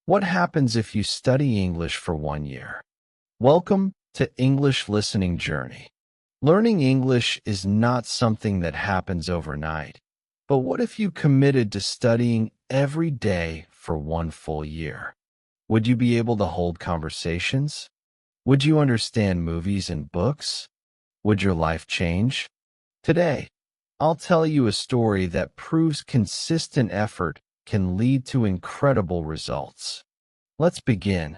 What happens if you study English for 1 year? Welcome to English Listening Journey. Learning English is not something that happens overnight. But what if you committed to studying every day for 1 full year? Would you be able to hold conversations? Would you understand movies and books? Would your life change? Today, I'll tell you a story that proves consistent effort can lead to incredible results. Let's begin.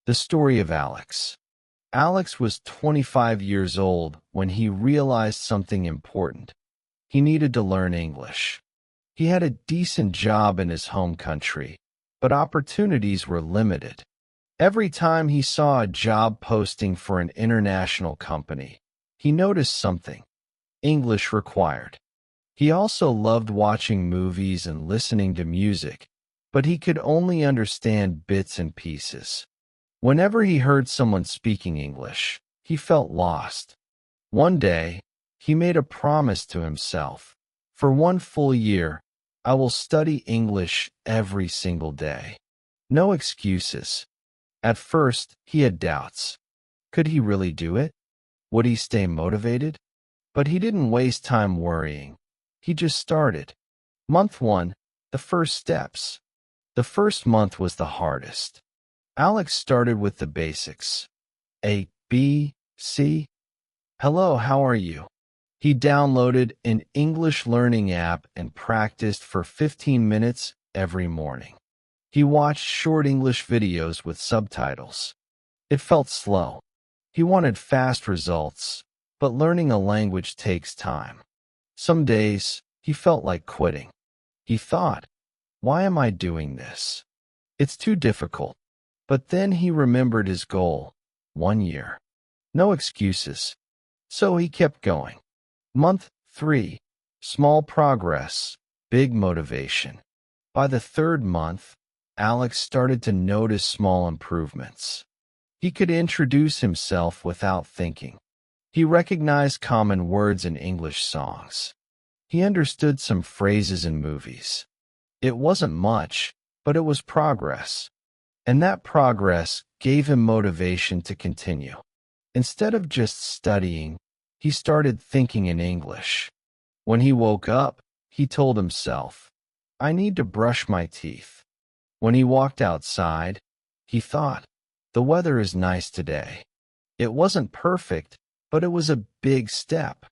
The story of Alex. Alex was 25 years old when he realized something important. He needed to learn English. He had a decent job in his home country, but opportunities were limited. Every time he saw a job posting for an international company, he noticed something: English required. He also loved watching movies and listening to music, but he could only understand bits and pieces. Whenever he heard someone speaking English, he felt lost. One day, he made a promise to himself. For 1 full year, I will study English every single day. No excuses. At first, he had doubts. Could he really do it? Would he stay motivated? But he didn't waste time worrying. He just started. Month 1, the first steps. The first month was the hardest. Alex started with the basics. A, B, C. Hello, how are you? He downloaded an English learning app and practiced for 15 minutes every morning. He watched short English videos with subtitles. It felt slow. He wanted fast results, but learning a language takes time. Some days, he felt like quitting. He thought, why am I doing this? It's too difficult. But then he remembered his goal: 1 year. No excuses. So he kept going. Month 3, small progress, big motivation. By the third month, Alex started to notice small improvements. He could introduce himself without thinking. He recognized common words in English songs. He understood some phrases in movies. It wasn't much, but it was progress. And that progress gave him motivation to continue. Instead of just studying, he started thinking in English. When he woke up, he told himself, I need to brush my teeth. When he walked outside, he thought, the weather is nice today. It wasn't perfect, but it was a big step.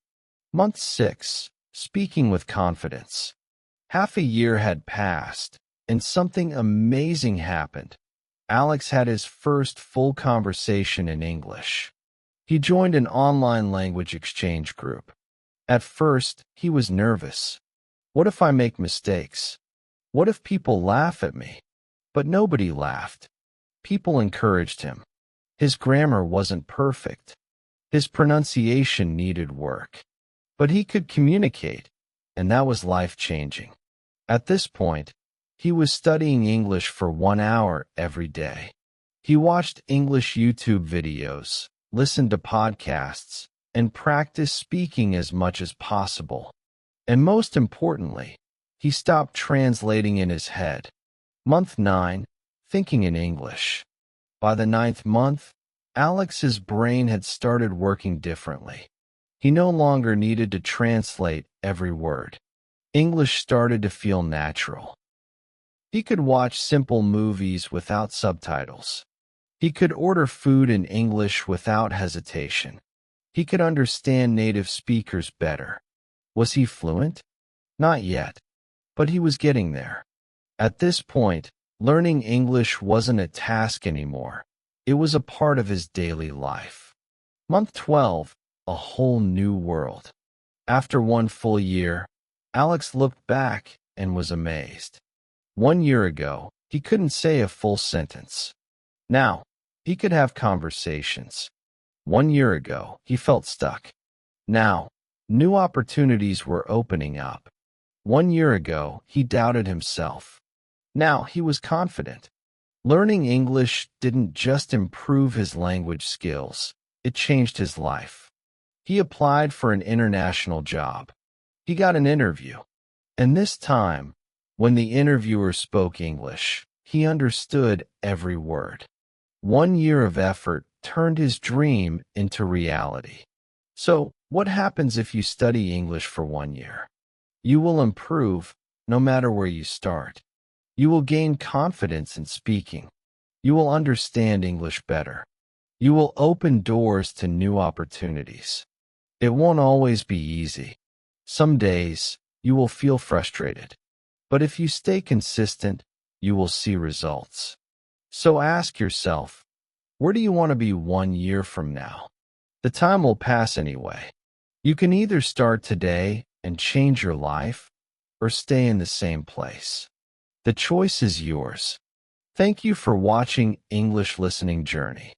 Month 6, speaking with confidence. Half a year had passed, and something amazing happened. Alex had his first full conversation in English. He joined an online language exchange group. At first, he was nervous. What if I make mistakes? What if people laugh at me? But nobody laughed. People encouraged him. His grammar wasn't perfect. His pronunciation needed work. But he could communicate, and that was life-changing. At this point, he was studying English for 1 hour every day. He watched English YouTube videos, listened to podcasts, and practiced speaking as much as possible. And most importantly, he stopped translating in his head. Month 9, thinking in English. By the 9th month, Alex's brain had started working differently. He no longer needed to translate every word. English started to feel natural. He could watch simple movies without subtitles. He could order food in English without hesitation. He could understand native speakers better. Was he fluent? Not yet, but he was getting there. At this point, learning English wasn't a task anymore. It was a part of his daily life. Month 12, a whole new world. After 1 full year, Alex looked back and was amazed. 1 year ago, he couldn't say a full sentence. Now, he could have conversations. 1 year ago, he felt stuck. Now, new opportunities were opening up. 1 year ago, he doubted himself. Now, he was confident. Learning English didn't just improve his language skills, it changed his life. He applied for an international job. He got an interview. And this time, when the interviewer spoke English, He understood every word. 1 year of effort turned his dream into reality. So, what happens if you study English for 1 year? You will improve no matter where you start. You will gain confidence in speaking. You will understand English better. You will open doors to new opportunities. It won't always be easy. Some days, you will feel frustrated. But if you stay consistent, you will see results. So ask yourself, where do you want to be 1 year from now? The time will pass anyway. You can either start today and change your life, or stay in the same place. The choice is yours. Thank you for watching English Listening Journey.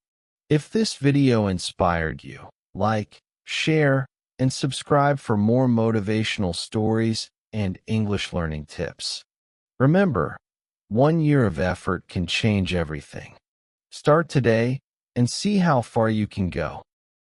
If this video inspired you, like, share, and subscribe for more motivational stories and English learning tips. Remember, 1 year of effort can change everything. Start today and see how far you can go.